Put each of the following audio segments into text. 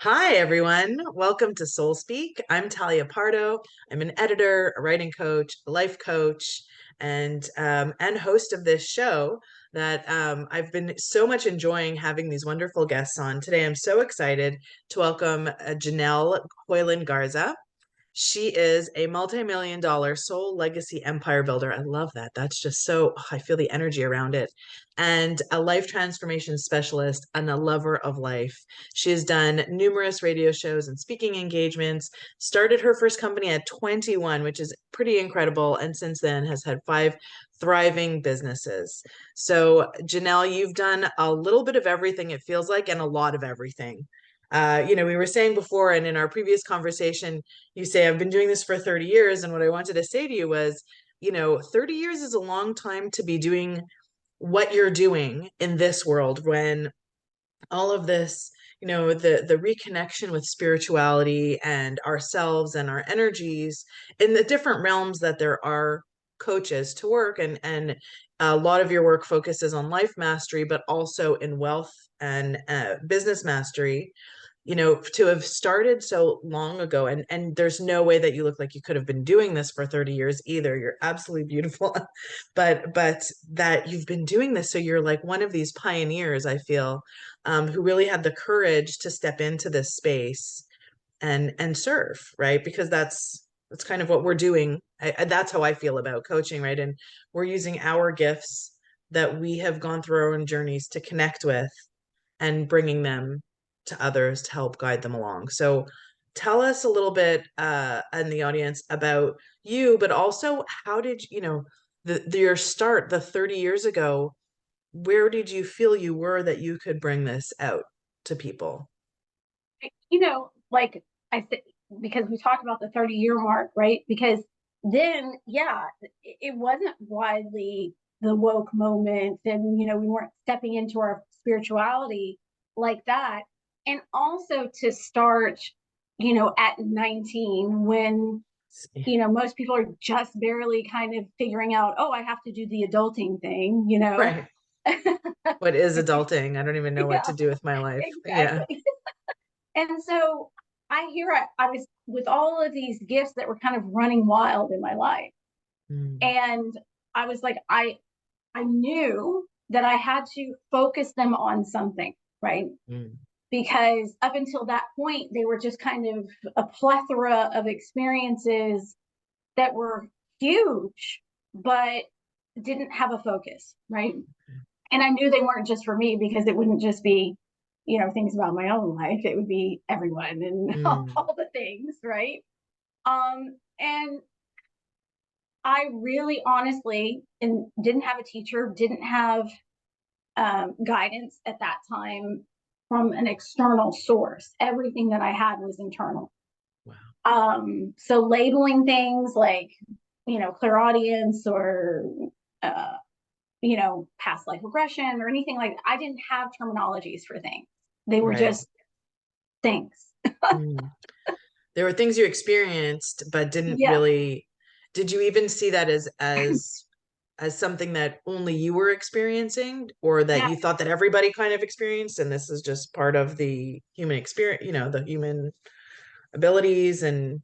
Hi, everyone. Welcome to Soul Speak. I'm Talya Pardo. I'm an editor, a writing coach, a life coach, and host of this show that I've been so much enjoying having these wonderful guests on. Today, I'm so excited to welcome Janelle Hoyland Garza. She is a multi-million dollar soul legacy empire builder. I love that. That's just so, I feel the energy around it. And a life transformation specialist and a lover of life. She has done numerous radio shows and speaking engagements, started her first company at 21, which is pretty incredible. And since then has had 5 thriving businesses. So, Janelle, you've done a little bit of everything, it feels like, and a lot of everything. We were saying before, and in our previous conversation, you say, I've been doing this for 30 years. And what I wanted to say to you was, 30 years is a long time to be doing what you're doing in this world when all of this, the reconnection with spirituality and ourselves and our energies in the different realms that there are coaches to work. And a lot of your work focuses on life mastery, but also in wealth and business mastery, to have started so long ago. And there's no way that you look like you could have been doing this for 30 years either. You're absolutely beautiful. but that you've been doing this, so you're like one of these pioneers, I feel, who really had the courage to step into this space and serve, right? Because that's kind of what we're doing. That's how I feel about coaching, right? And we're using our gifts that we have gone through our own journeys to connect with and bringing them to others to help guide them along. So tell us a little bit in the audience about you, but also how did your start the 30 years ago, where did you feel you were that you could bring this out to people? Like I said, because we talked about the 30-year mark, right? Because then, yeah, it wasn't widely the woke moment, and we weren't stepping into our spirituality like that. And also to start, at 19 when most people are just barely kind of figuring out, oh, I have to do the adulting thing. Right. What is adulting? I don't even know what Yeah, to do with my life. Yeah. exactly. And so I was with all of these gifts that were kind of running wild in my life. Mm, And I was like, I knew that I had to focus them on something, right? mm, Because up until that point, they were just kind of a plethora of experiences that were huge, but didn't have a focus, right? And I knew they weren't just for me because it wouldn't just be, things about my own life. It would be everyone and mm. all the things, right? And I really honestly and didn't have a teacher, didn't have guidance at that time from an external source. Everything that I had was internal. Wow. So labeling things like, clairaudience or uh, past life regression or anything like that. I didn't have terminologies for things. They were Right. just things. Mm. There were things you experienced, but didn't Yeah. really. Did you even see that as something that only you were experiencing, or that Yeah. you thought that everybody kind of experienced, and this is just part of the human experience, the human abilities and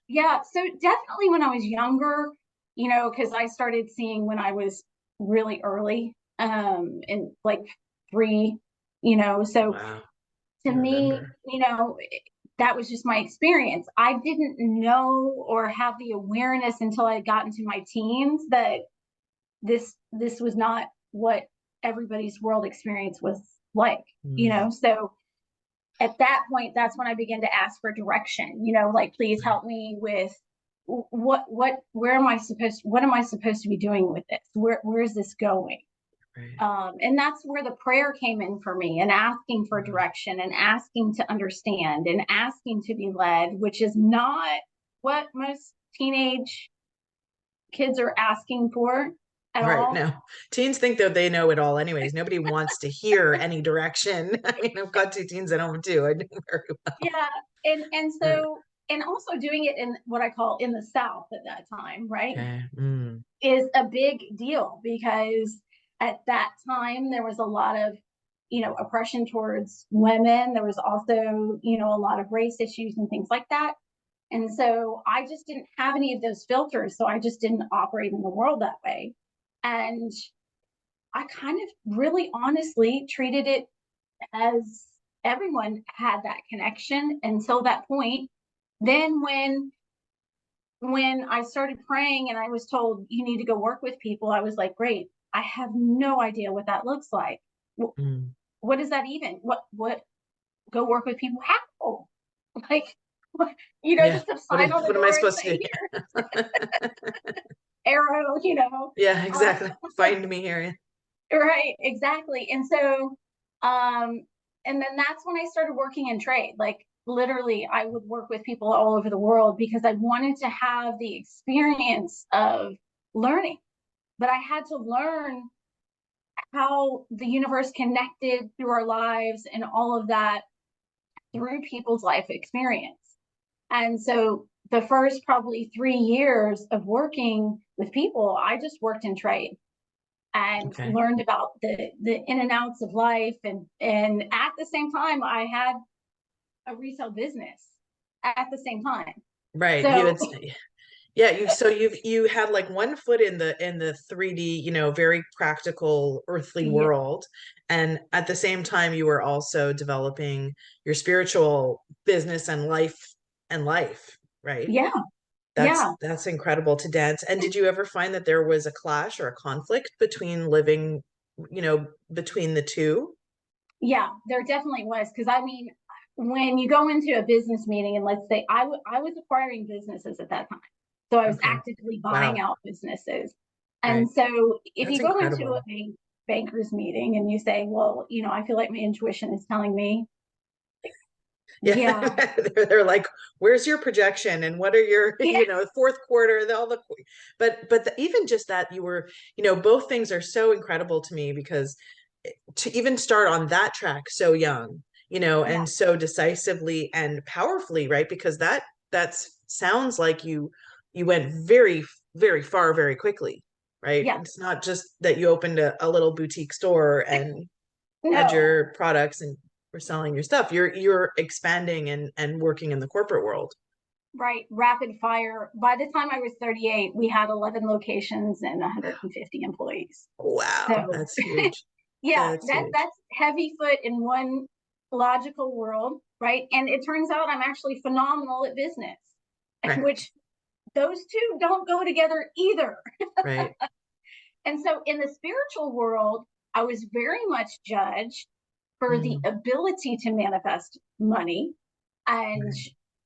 Yeah. So definitely when I was younger, because I started seeing when I was really early, and like 3, so wow, to I me, remember. that was just my experience. I didn't know or have the awareness until I got into my teens that this was not what everybody's world experience was like, Mm, so at that point, that's when I began to ask for direction, like, please right, help me with what am I supposed to be doing with this? Where is this going? right. And that's where the prayer came in for me, and asking for Wow. direction and asking to understand and asking to be led, which is not what most teenage kids are asking for at Right. all. No, teens think that they know it all anyways. Nobody wants to hear any direction. I mean, I've got 2 teens at home too. I know very Yeah. And well. so, and also doing it in what I call in the South at that time, right, Okay. Mm, is a big deal because at that time there was a lot of, oppression towards women. There was also, a lot of race issues and things like that. And so I just didn't have any of those filters. So I just didn't operate in the world that way. And I kind of really honestly treated it as everyone had that connection until that point. Then when I started praying and I was told you need to go work with people, I was like, great, I have no idea what that looks like. What is that even? What go work with people? How? Like, Yeah. just a sign on the What am I door and supposed to say, do? arrow. Yeah, exactly. Find me here. Right, exactly. And so, and then that's when I started working in trade. Like literally, I would work with people all over the world because I wanted to have the experience of learning. But I had to learn how the universe connected through our lives and all of that through people's life experience. And so the first probably 3 years of working with people, I just worked in trade and learned about the in and outs of life. And at the same time, I had a resale business at the same time. Right. So You had like one foot in the 3D, very practical earthly world. And at the same time, you were also developing your spiritual business and life, right? yeah, That's yeah, that's incredible to dance. And did you ever find that there was a clash or a conflict between living, between the two? yeah, there definitely was. Because I mean, when you go into a business meeting, and let's say I was acquiring businesses at that time. So I was Okay. actively buying Wow. out businesses. Right. And so if That's you go into incredible. a banker's meeting and you say, well, I feel like my intuition is telling me, Yeah. yeah, They're like, where's your projection and what are your, yeah, fourth quarter, but even just that you were, both things are so incredible to me because to even start on that track so young, yeah, and so decisively and powerfully, right? Because that sounds like you went very, very far very quickly, right? yeah, It's not just that you opened a little boutique store and had no, your products and were selling your stuff. You're expanding and working in the corporate world. right, rapid fire. By the time I was 38, we had 11 locations and 150 employees. Wow, So that's huge. yeah, That's huge. that's heavy foot in one logical world, right? And it turns out I'm actually phenomenal at business, Right. which those two don't go together either. Right. And so in the spiritual world, I was very much judged for the Mm, ability to manifest money and right.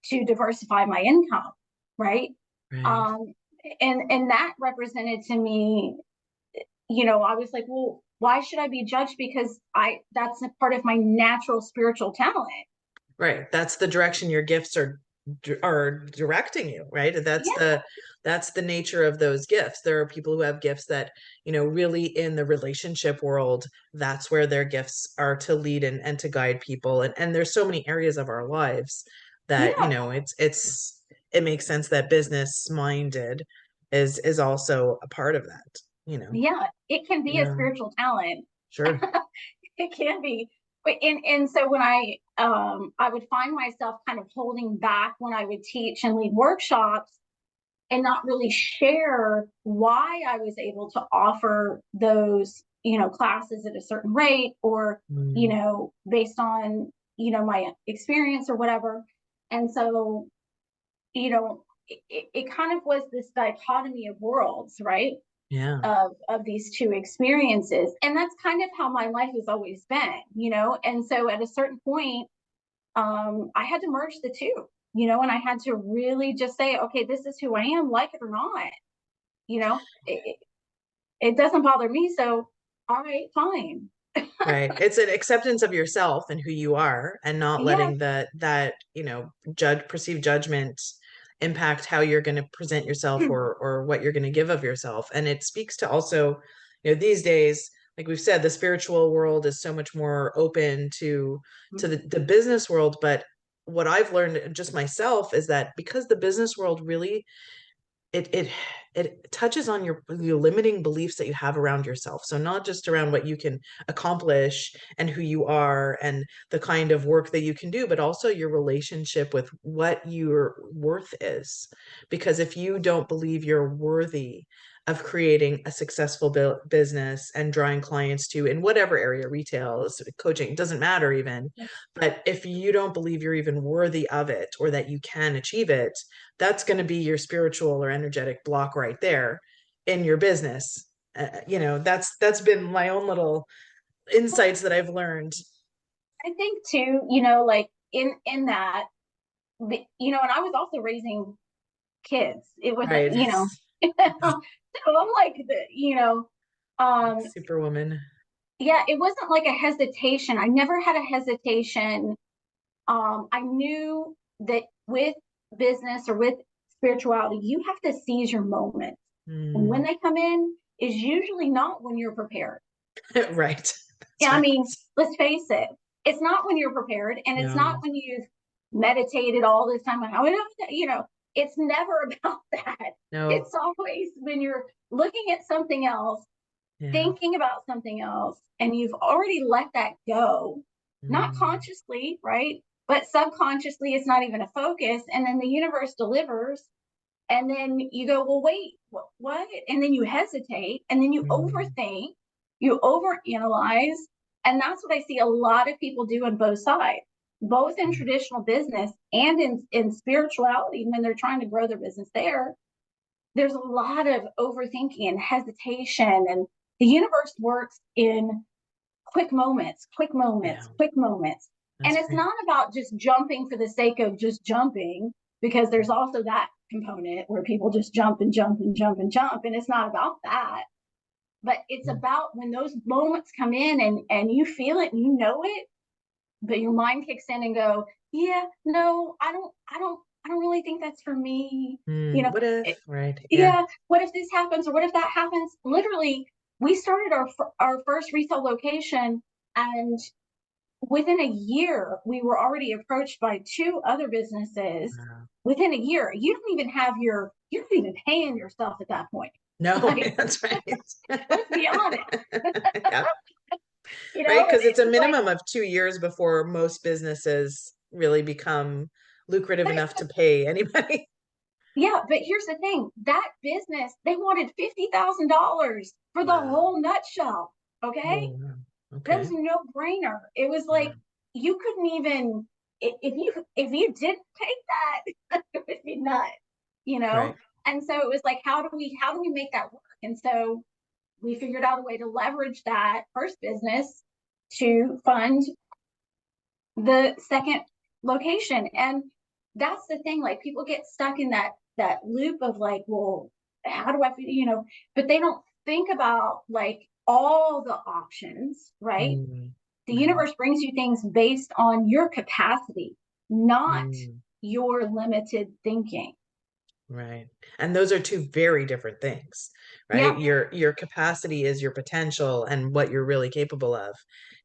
to diversify my income, right? Right. Um, and that represented to me, I was like, well, why should I be judged? Because that's a part of my natural spiritual talent. Right. That's the direction your gifts are directing you, right? Yeah, That's the nature of those gifts. There are people who have gifts that, really in the relationship world, that's where their gifts are to lead and to guide people. And there's so many areas of our lives that, yeah, it makes sense that business minded is also a part of that. yeah. It can be a Yeah, spiritual talent. sure. It can be. But and so when I would find myself kind of holding back when I would teach and lead workshops and not really share why I was able to offer those, classes at a certain rate or, Mm, based on, my experience or whatever. And so, it kind of was this dichotomy of worlds, right? yeah. Of these two experiences. And that's kind of how my life has always been, And so at a certain point, I had to merge the two, and I had to really just say, okay, this is who I am, like it or not. It doesn't bother me. So, all right, fine. Right. It's an acceptance of yourself and who you are and not Yeah, letting that, perceived judgment impact how you're going to present yourself or what you're going to give of yourself. And it speaks to also, these days, like we've said, the spiritual world is so much more open to the business world. But what I've learned just myself is that because the business world really it it touches on your limiting beliefs that you have around yourself. So not just around what you can accomplish and who you are and the kind of work that you can do, but also your relationship with what your worth is. Because if you don't believe you're worthy of creating a successful business and drawing clients to in whatever area, retail, coaching, doesn't matter even. But if you don't believe you're even worthy of it or that you can achieve it, that's going to be your spiritual or energetic block right there in your business. That's been my own little insights that I've learned. I think too, like in that, and I was also raising kids. It was, Right. so I'm like Superwoman. yeah, it wasn't like a hesitation. I never had a hesitation. I knew that with business or with spirituality, you have to seize your moments. And when they come in is usually not when you're prepared. Right. That's Yeah, I right. mean, let's face it, it's not when you're prepared, and it's not No. when you've meditated all this time. It's never about that. No. It's always when you're looking at something else, Yeah. thinking about something else, and you've already let that go, not Mm. consciously, right? But subconsciously, it's not even a focus. And then the universe delivers. And then you go, well, wait, what? And then you hesitate, and then you Mm. overthink, you overanalyze. And that's what I see a lot of people do on both sides, both in traditional business and in spirituality. When they're trying to grow their business there's a lot of overthinking and hesitation. And the universe works in quick moments, quick Yeah. moments, quick moments. And That's it's great. not about just jumping for the sake of just jumping, because there's also that component where people just jump and jump and jump and jump. And it's not about that. But it's Mm. about when those moments come in and you feel it and you know it, but your mind kicks in and go, yeah, no, I don't really think that's for me. What if? It, Right. Yeah. yeah, what if this happens or what if that happens? Literally, we started our first retail location, and within a year we were already approached by two other businesses. Wow. Within a year, you don't even pay in yourself at that point. No, Like, that's right. let's be honest. Yeah. Right. And Because it's it a was like, minimum of 2 years before most businesses really become lucrative but enough to pay anybody. yeah, but here's the thing, that business, they wanted $50,000 for the Wow. whole nutshell. Okay. Oh, wow. That was Okay. a no brainer. It was Yeah. like, you couldn't even, if you didn't take that, it would be nuts, you know? Right. And so it was like, how do we make that work? And so we figured out a way to leverage that first business to fund the second location. And that's the thing, like, people get stuck in that loop of like, well, how do but they don't think about like all the options, right? Mm. The Right. universe brings you things based on your capacity, not Mm. your limited thinking. Right. And those are two very different things, right? Yeah, Your capacity is your potential and what you're really capable of.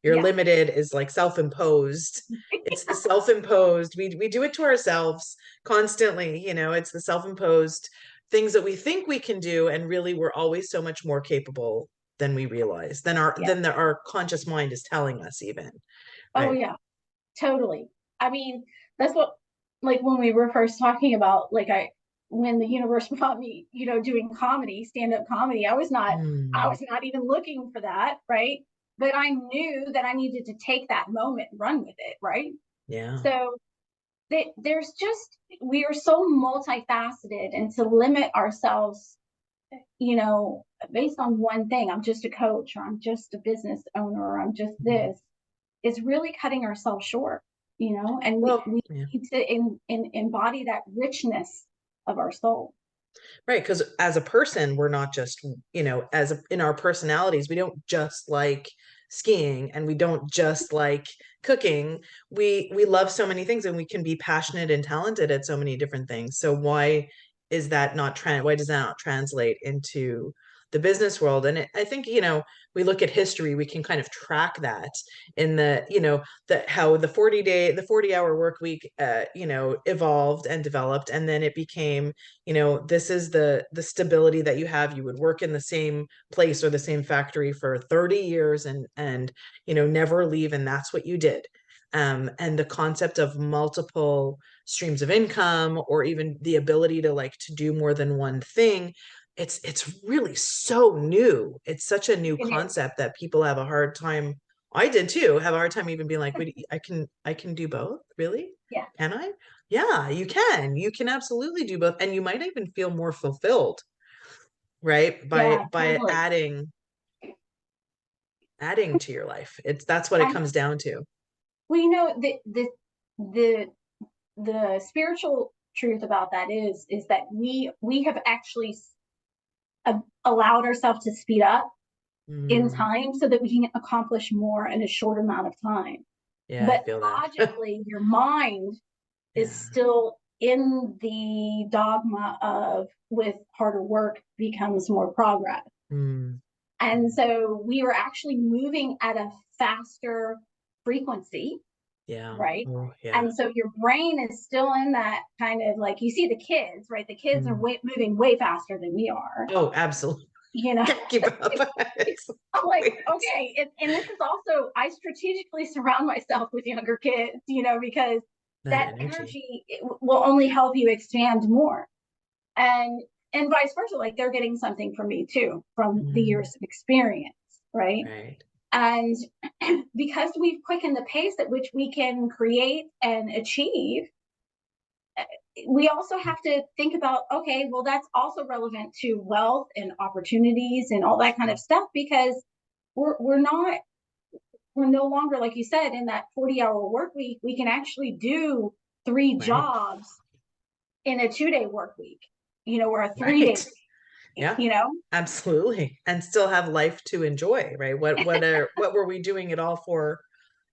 Your yeah, limited is like self-imposed. It's the self-imposed. We do it to ourselves constantly, it's the self-imposed things that we think we can do, and really we're always so much more capable than we realize, yeah. our conscious mind is telling us even, Oh right? yeah, totally. I mean, that's what, like, when we were first talking about, like, when the universe brought me, doing comedy, stand-up comedy, I Mm. was not even looking for that, right? But I knew that I needed to take that moment and run with it, right? Yeah. So there's just, we are so multifaceted, and to limit ourselves, you know, based on one thing, I'm just a coach, or I'm just a business owner, or I'm just Mhm. this, is really cutting ourselves short, and we, Well, we yeah. need to embody that richness of our soul. Right, because as a person, we're not just, in our personalities, we don't just like skiing and we don't just like cooking. We love so many things and we can be passionate and talented at so many different things. So why does that not translate into the business world. And I think, we look at history, we can kind of track that in how the 40-hour work week, evolved and developed. And then it became, this is the stability that you have. You would work in the same place or the same factory for 30 years and, never leave. And that's what you did. And the concept of multiple streams of income, or even the ability to do more than one thing, it's really so new. It's such a new It is. concept that people have a hard time. I did too, have a hard time even being like, wait, I can do both, really? Yeah. Can I? Yeah, you can absolutely do both, and you might even feel more fulfilled, right, Yeah, by totally. adding to your life. That's what it And comes down to. well, the spiritual truth about that is that we have actually allowed ourselves to speed up in Mm, time so that we can accomplish more in a short amount of time. yeah, I But feel that. logically, your mind is Yeah. still in the dogma of with harder work becomes more progress. Mm, And so we were actually moving at a faster frequency, yeah. right? Oh, yeah. And so your brain is still in that kind of like, you see the kids, right? The kids are Mm. moving way faster than we are, Oh, absolutely. you know. Can't keep up. I'm like, Wait. okay. And this is also, I strategically surround myself with younger kids, because That that energy. energy will only help you expand more. And and vice versa, like they're getting something from me too, from the Mm, years of experience, right? right. And because we've quickened the pace at which we can create and achieve, we also have to think about, okay, well, that's also relevant to wealth and opportunities and all that kind Sure. of stuff, because we're no longer, like you said, in that 40-hour work week. We can actually do three Right. jobs in a 2-day work week, or a 3-day Right. week, Yeah. you know? Absolutely. And still have life to enjoy, right? What were we doing it all for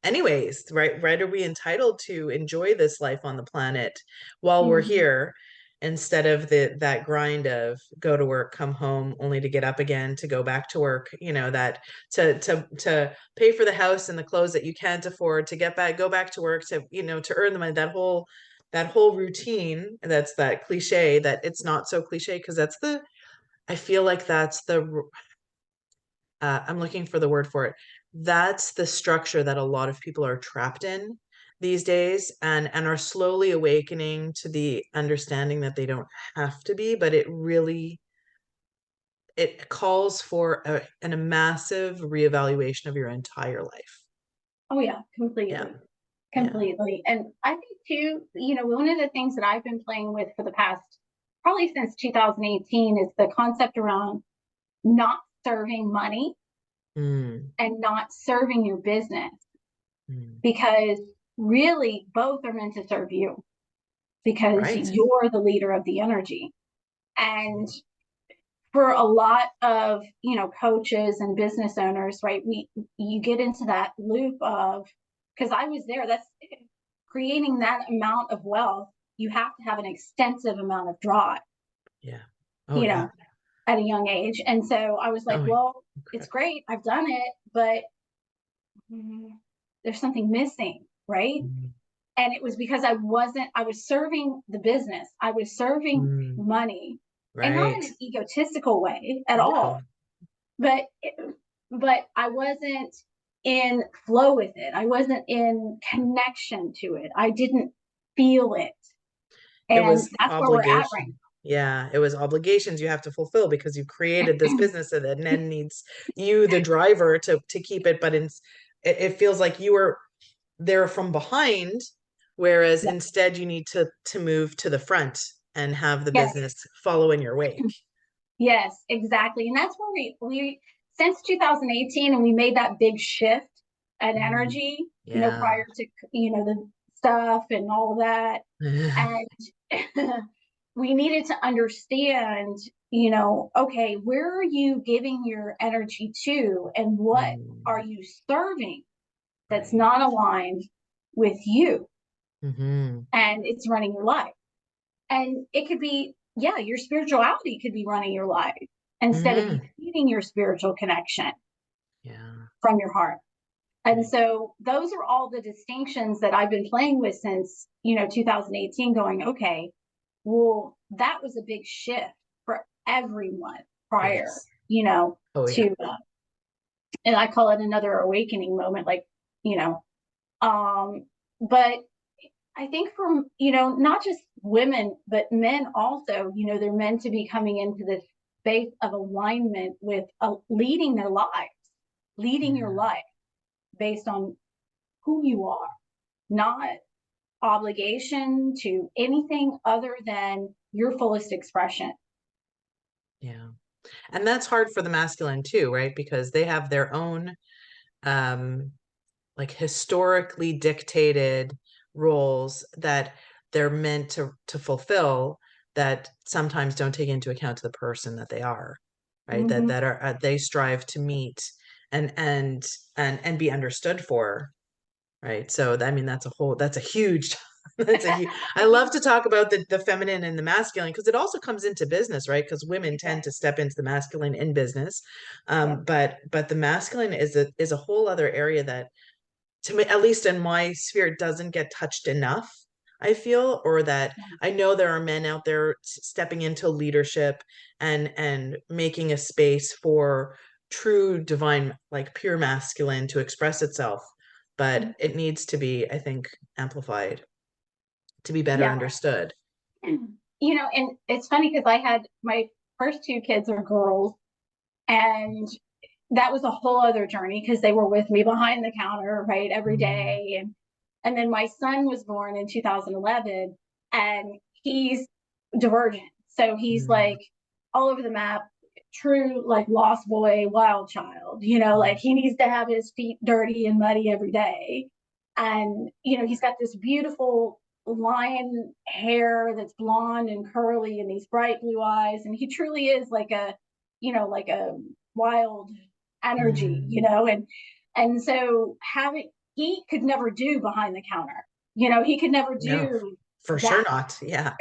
anyways, right? Right? Are we entitled to enjoy this life on the planet while we're Mm-hmm. here, instead of that grind of go to work, come home, only to get up again to go back to work, that to pay for the house and the clothes that you can't afford, to go back to work, to earn the money, that whole routine. That's that cliche, that it's not so cliche, because I feel like that's I'm looking for the word for it. That's the structure that a lot of people are trapped in these days, and are slowly awakening to the understanding that they don't have to be, but it calls for a massive reevaluation of your entire life. Oh yeah, Yeah. completely. Yeah. Completely. And I think too, one of the things that I've been playing with for the past, probably since 2018, is the concept around not serving money Mm, and not serving your business, mm. because really both are meant to serve you, because Right. you're the leader of the energy. And for a lot of, coaches and business owners, right, you get into that loop of, because I was there, that's creating that amount of wealth. You have to have an extensive amount of drive, Yeah. Oh you yeah. know at a young age. And so I was like, Oh, well, it's incredible. great, I've done it, but there's something missing, right? Mm, And it was because I was serving the business, I was serving mm, money, and not in right. an egotistical way at No. all, but I wasn't in flow with it. I wasn't in connection to it. I didn't feel it. It And was that's where we're at right obligation. Yeah, it was obligations you have to fulfill, because you created this now. business, and then needs you, the driver, to keep it. But it feels like you were there from behind, whereas Yeah. instead you need to move to the front and have the Yes. business follow in your wake. Yes, exactly. And that's where we since 2018, and we made that big shift at Mm, energy, yeah. prior to, the stuff and all that. And we needed to understand, okay, where are you giving your energy to, and what are Mm, you serving that's right. not aligned with you, Hmm. and it's running your life. And it could be, yeah, your spirituality could be running your life. instead of you Mm. feeding your spiritual connection Yeah. from your heart. And Right. so those are all the distinctions that I've been playing with since, 2018, going, okay, well, that was a big shift for everyone prior, Yes. Oh yeah. to, and I call it another awakening moment, like, you know, um, but I think from, not just women, but men also, they're meant to be coming into this space of alignment with leading their lives, leading your Yeah. life based on who you are, not obligation to anything other than your fullest expression. Yeah. And that's hard for the masculine too, right? Because they have their own um like historically dictated roles that they're meant to fulfill, that sometimes don't take into account the person that they are, right? That Mm-hmm. that are they strive to meet and be understood for, right? So I mean that's a huge that's a huge, I love to talk about the feminine and the masculine because it also comes into business, right? Because women It does. tend to step into the masculine in business, Yep. but the masculine is a whole other area that, to me, at least in my sphere, doesn't get touched enough, I feel, or that I know there are men out there stepping into leadership and making a space for true divine, like pure masculine to express itself. But it needs to be, I think, amplified to be better Yeah. understood. And it's funny because I had my first two kids are girls, and that was a whole other journey because they were with me behind the counter, right, every Mm, day. And then my son was born in 2011, and he's divergent. So he's mm, like all over the map, true like lost boy, wild child, like mm, he needs to have his feet dirty and muddy every day. And, he's got this beautiful lion hair that's blonde and curly and these bright blue eyes. And he truly is like like a wild energy, mm. and so having he could never do behind the counter. He could never No, do for sure that. not. Yeah.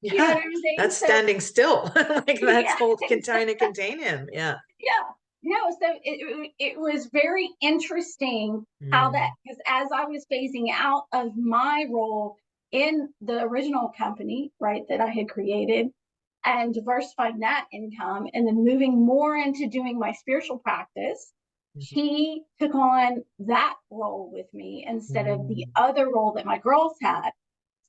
You know what Yeah. I'm saying? That's So standing still. Like that's yeah, whole trying to exactly. contain him. Yeah. Yeah. No, so it was very interesting how that, Mm, because as I was phasing out of my role in the original company, right, that I had created, and diversifying that income and then moving more into doing my spiritual practice, he took on that role with me instead of the mm, other role that my girls had.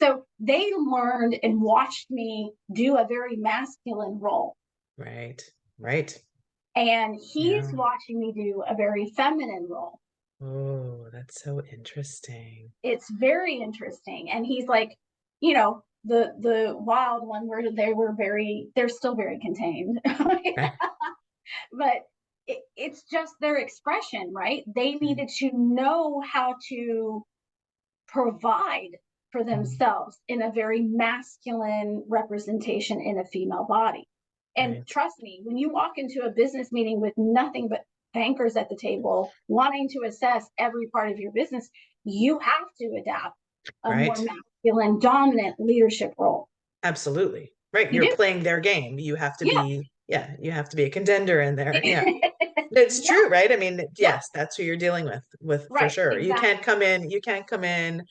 So they learned and watched me do a very masculine role. right. Right. And he's Yeah. watching me do a very feminine role. Oh, that's so interesting. It's very interesting. And he's like, the wild one where they're still very contained. Okay. But it's just their expression, right? They Mm, needed to know how to provide for mm, themselves in a very masculine representation in a female body. And right. trust me, when you walk into a business meeting with nothing but bankers at the table wanting to assess every part of your business, you have to adapt a more Right. masculine, dominant leadership role. Absolutely. Right. You You're do. playing their game. You have to Yeah. be, yeah, you have to be a contender in there. Yeah. It's Yeah. true, right? I mean, Yeah. yes, that's who you're dealing with for Right. sure. Exactly. You can't come in,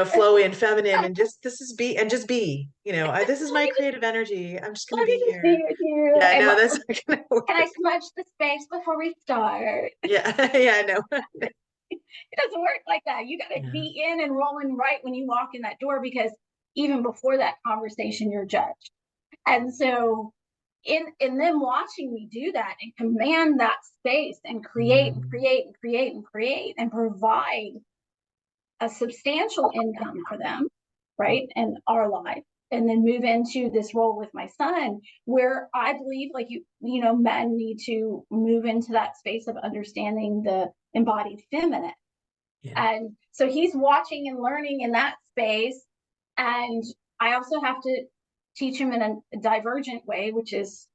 flow in feminine and just this is be and just be, this is Let my me just creative energy. I'm just let gonna me be just be here. with you. Yeah, I And know that's not gonna can I work. smudge the space before we start? Yeah, yeah, I know. It doesn't work like that. You got to Yeah. be in and rolling right when you walk in that door, because even before that conversation, you're judged. And so, in them watching me do that and command that space and create and Mm, create and create and create and provide a substantial income for them, right, and our life, and then move into this role with my son, where I believe, like men need to move into that space of understanding the embodied feminine. yeah. And so he's watching and learning in that space. And I also have to teach him in a divergent way, which is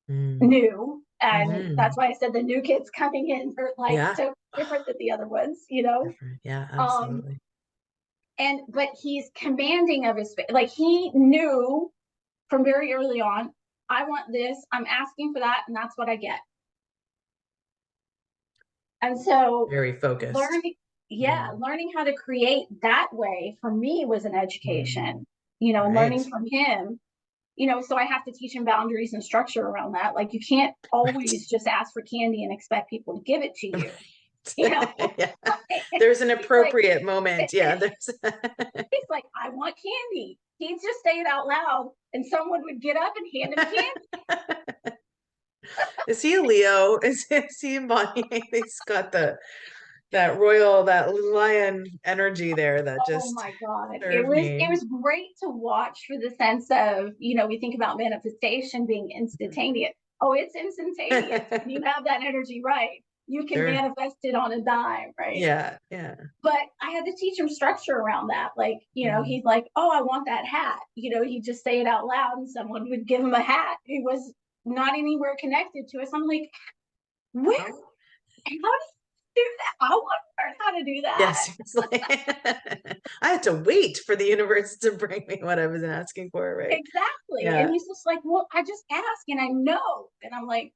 Mm, new. And hmm. that's why I said the new kids coming in are like Yeah. so different than the other ones. Different. Yeah, Um, absolutely. but he's commanding of his space. Like he knew from very early on, I want this, I'm asking for that, and that's what I get. And so Very focused. learning how to create that way for me was an education, and Right. learning from him, so I have to teach him boundaries and structure around that. Like, you can't Right. always just ask for candy and expect people to give it to you. You know, Yeah. There's an he's like, appropriate moment. Yeah. There's he's like, I want candy. He'd just say it out loud, and someone would get up and hand him candy. Is he a Leo? Is he embodying? He's got that lion energy there that Oh just my God. It served was it me. was great to watch, for the sense of, we think about manifestation being instantaneous. Oh, it's instantaneous. When you have that energy right, you can Sure. manifest it on a dime, right? Yeah. Yeah. But I had to teach him structure around that. Like, Mm. he's like, oh, I want that hat. He'd just say it out loud, and someone would give him a hat who was not anywhere connected to us. I'm like, where? How? How do you do that? I want to learn how to do that. Yes. It's like I had to wait for the universe to bring me what I was asking for, right? Exactly. And Yeah. he's just like, well, I just ask and I know. And I'm like,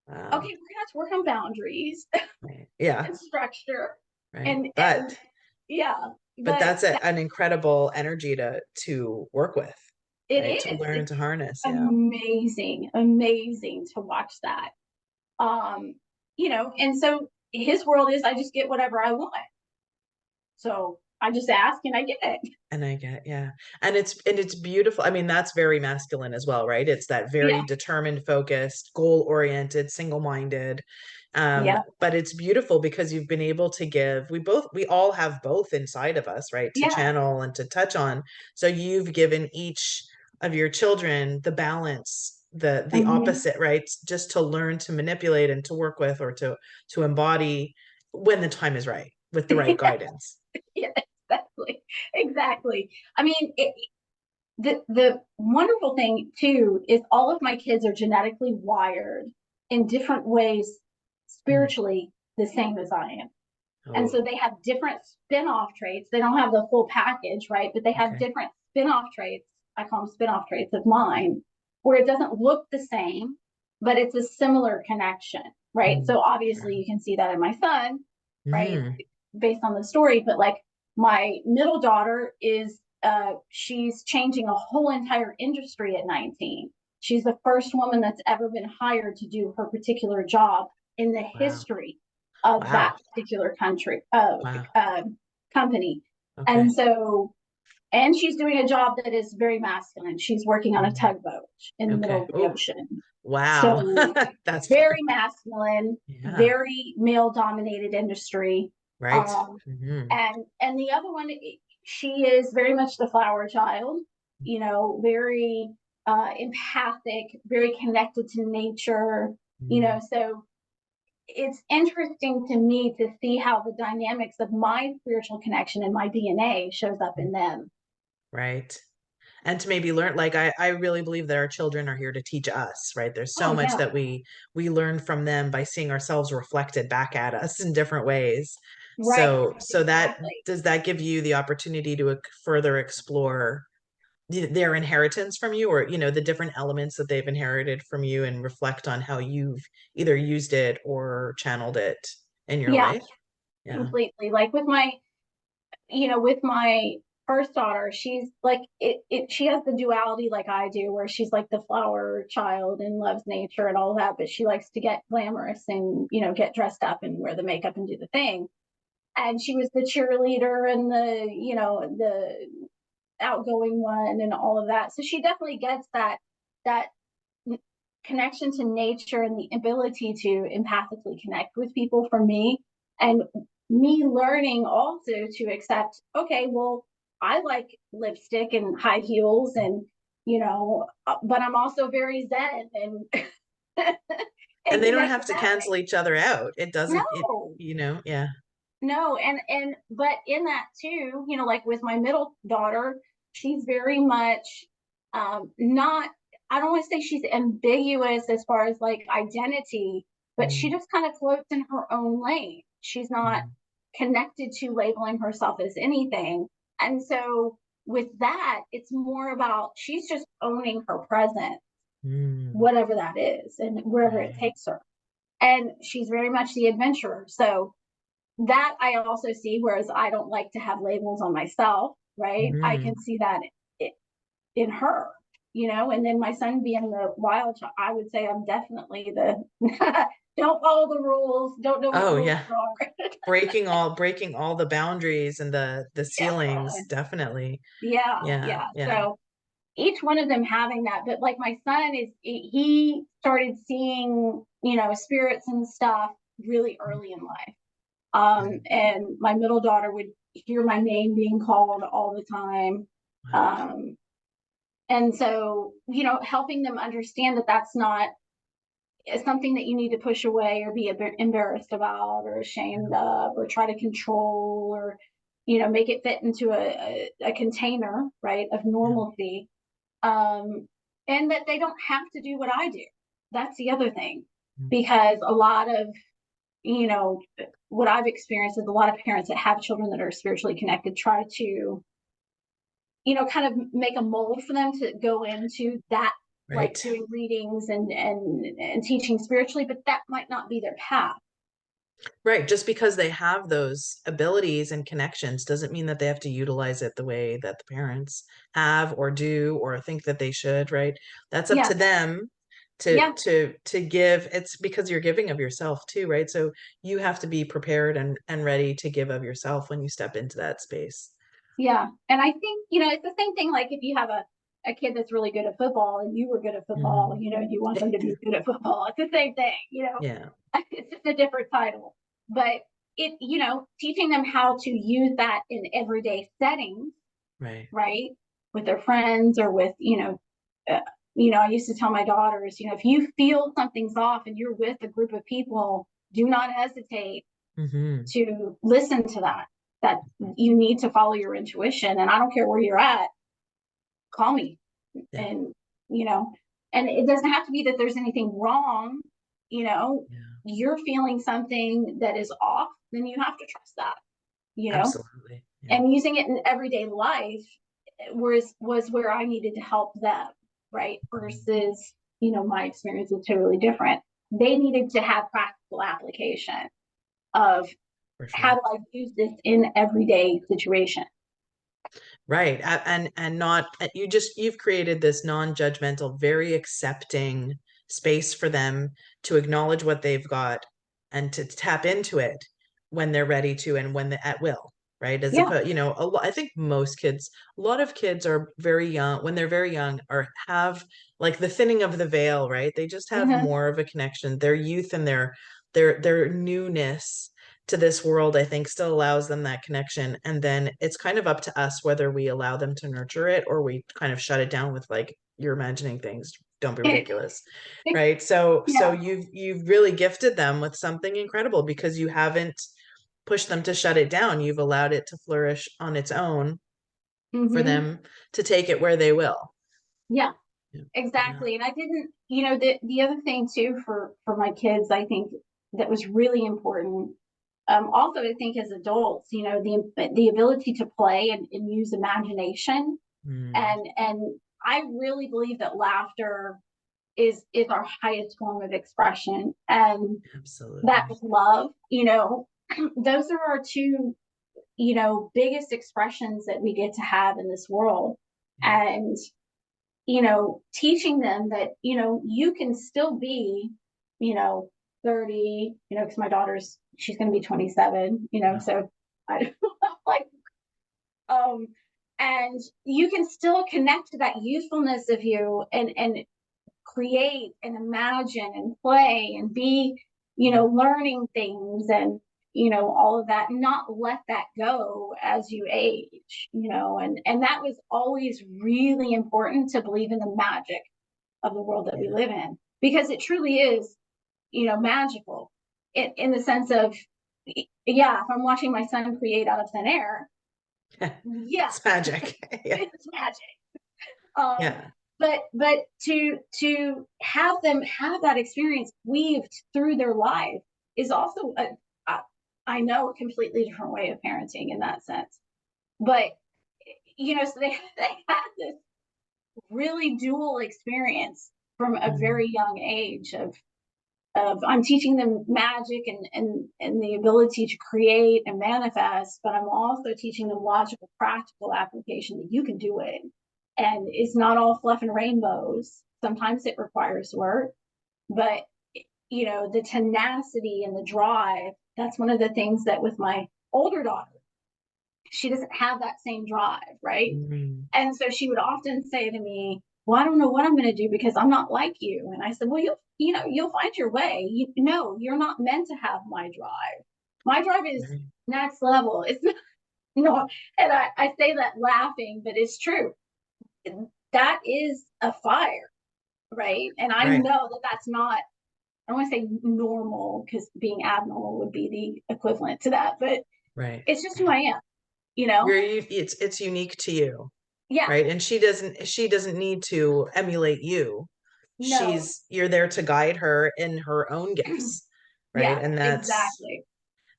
okay, Wow. we're gonna have to work on boundaries Right. Yeah. and structure. Right. And yeah, But but that's an incredible energy to work with, it right? To is. learn It's to harness. Yeah. amazing, amazing to watch that. Um, and so his world is, I just get whatever I want. So I just ask and I get it. And I get, yeah. And it's beautiful. I mean, that's very masculine as well, right? It's that very Yeah, determined, focused, goal-oriented, single-minded. yeah, But it's beautiful because you've been able to give, we all have both inside of us, right? To yeah. channel and to touch on. So you've given each of your children the balance, the Mhm. opposite, right? Just to learn to manipulate and to work with, or to embody when the time is right, with the right guidance. Yeah, exactly. Exactly. I mean, the wonderful thing too is all of my kids are genetically wired in different ways, Mm. spiritually the same as I am. And Oh, so they have different spin-off traits. They don't have the full package, right? But they have okay. different spin-off traits. I call them spin-off traits of mine, where it doesn't look the same, but it's a similar connection, right? Mm. So Sure. obviously you can see that in my son, right? Mm. Based on the story. But like, my middle daughter is she's changing a whole entire industry at 19. She's the first woman that's ever been hired to do her particular job in the Wow. history of that Wow. particular Wow. company. Okay. And so, and she's doing a job that is very masculine. She's working on a Mm. tugboat in the middle Okay. of the Oh, ocean. wow. So That's fun. very masculine, Yeah. very male dominated industry. Right. Um, Hmm. and the other one, she is very much the flower child, very empathic, very connected to nature, Mm. so it's interesting to me to see how the dynamics of my spiritual connection and my DNA shows up in them. Right. And to maybe learn, like I really believe that our children are here to teach us, right? There's so Oh much yeah, that we learn from them by seeing ourselves reflected back at us in different ways. right, So that, exactly. does that give you the opportunity to further explore their inheritance from you, or the different elements that they've inherited from you, and reflect on how you've either used it or channeled it in your Yeah, life? Yeah. completely. Like with my first daughter, she's like she has the duality like I do, where she's like the flower child and loves nature and all that, but she likes to get glamorous and get dressed up and wear the makeup and do the thing. And she was the cheerleader and the outgoing one and all of that. So she definitely gets that connection to nature and the ability to empathically connect with people from me. And me learning also to accept, okay, well, I like lipstick and high heels and but I'm also very zen and And and they don't connect have with to that way. cancel each other out. It doesn't, No, yeah. no, and but in that too, like with my middle daughter, she's very much not, I don't want to say she's ambiguous as far as like identity, but she Mm. just kind of floats in her own lane. She's not Mm. connected to labeling herself as anything. And so with that, it's more about she's just owning her presence. whatever that is and wherever it Right. takes her. And she's very much the adventurer. So that I also see, whereas I don't like to have labels on myself, right? I Mm-hmm. can see that in her, and then my son being the wild child, I would say I'm definitely the don't follow the rules, don't know what Oh rules yeah. are. Breaking all the boundaries and the Yeah, ceilings, definitely. yeah, Yeah, yeah. yeah. So each one of them having that, but like my son he started seeing, spirits and stuff really early in life. And my middle daughter would hear my name being called all the time. Wow. Um, and so, helping them understand that that's not something that you need to push away or be embarrassed about or ashamed of or try to control or, make it fit into a container, right, of Yeah. normalcy. And that they don't have to do what I do. That's the other thing. Because a lot of, you know, what I've experienced is a lot of parents that have children that are spiritually connected try to, kind of make a mold for them to go into that, like Right. doing readings and teaching spiritually, but that might not be their path. Right. Just because they have those abilities and connections doesn't mean that they have to utilize it the way that the parents have or do or think that they should, right? That's up Yeah, to them to yeah, to give. It's because you're giving of yourself too, right? So you have to be prepared and ready to give of yourself when you step into that space. yeah. And I think, it's the same thing like if you have a kid that's really good at football and you were good at football, Hmm. you want them to be good at football. It's the same thing. Yeah. It's just a different title. But teaching them how to use that in everyday settings, Right. right? With their friends or with, I used to tell my daughters, if you feel something's off and you're with a group of people, do not hesitate Hmm. to listen to that you need to follow your intuition. And I don't care where you're at, call me. Yeah. And, you know, and it doesn't have to be that there's anything wrong, you know, Yeah. you're feeling something that is off, then you have to trust that, you know, Absolutely. Yeah. and using it in everyday life was where I needed to help them, right? Versus, my experience is totally different. They needed to have practical application of For how sure. do I use this in everyday situation. Right. And not you've created this non-judgmental, very accepting space for them to acknowledge what they've got and to tap into it when they're ready to and when they at will, right? As Yeah. opposed, I think most kids, a lot of kids are very young when they're very young or have like the thinning of the veil, right? They just have Mm-hmm. more of a connection. Their youth and their newness to this world, I think still allows them that connection. And then it's kind of up to us whether we allow them to nurture it or we kind of shut it down with like, you're imagining things, don't be ridiculous. Right. So Yeah. you've really gifted them with something incredible because you haven't pushed them to shut it down. You've allowed it to flourish on its own for Mm-hmm. them to take it where they will. Yeah. Yeah. Yeah. Exactly. And I didn't, the other thing too for my kids, I think that was really important. Also, I think as adults, the ability to play and use imagination, Mm, and I really believe that laughter is our highest form of expression, and that absolutely. with love, those are our two, biggest expressions that we get to have in this world. Yeah. And teaching them that, you can still be, 30, because my she's going to be 27, Wow. so I don't like, um, and you can still connect to that youthfulness of you and create and imagine and play and be, learning things and, all of that, and not let that go as you age, and that was always really important to believe in the magic of the world that we Yeah. live in, because it truly is, magical in the sense of, yeah, if I'm watching my son create out of thin air, yeah, It's magic. Yeah. it's magic. Um, Yeah. but to have them have that experience weaved through their life is also I know a completely different way of parenting in that sense. But so they had this really dual experience from a Mm. very young age of I'm teaching them magic and the ability to create and manifest, but I'm also teaching them logical, practical application that you can do it. And it's not all fluff and rainbows. Sometimes it requires work, but the tenacity and the drive, that's one of the things that with my older daughter, she doesn't have that same drive, right? Mm. And so she would often say to me, well, I don't know what I'm going to do because I'm not like you. And I said, well, you'll find your way. No, you're not meant to have my drive. My drive is Right. next level. It's not, no, and I say that laughing, but it's true. That is a fire, right? And I Right. know that that's not, I don't want to say normal because being abnormal would be the equivalent to that, but Right. it's just who I am, you know? It's unique to you, Yeah, right? And she doesn't need to emulate you. no, You're there to guide her in her own gifts, right? yeah, And that's exactly.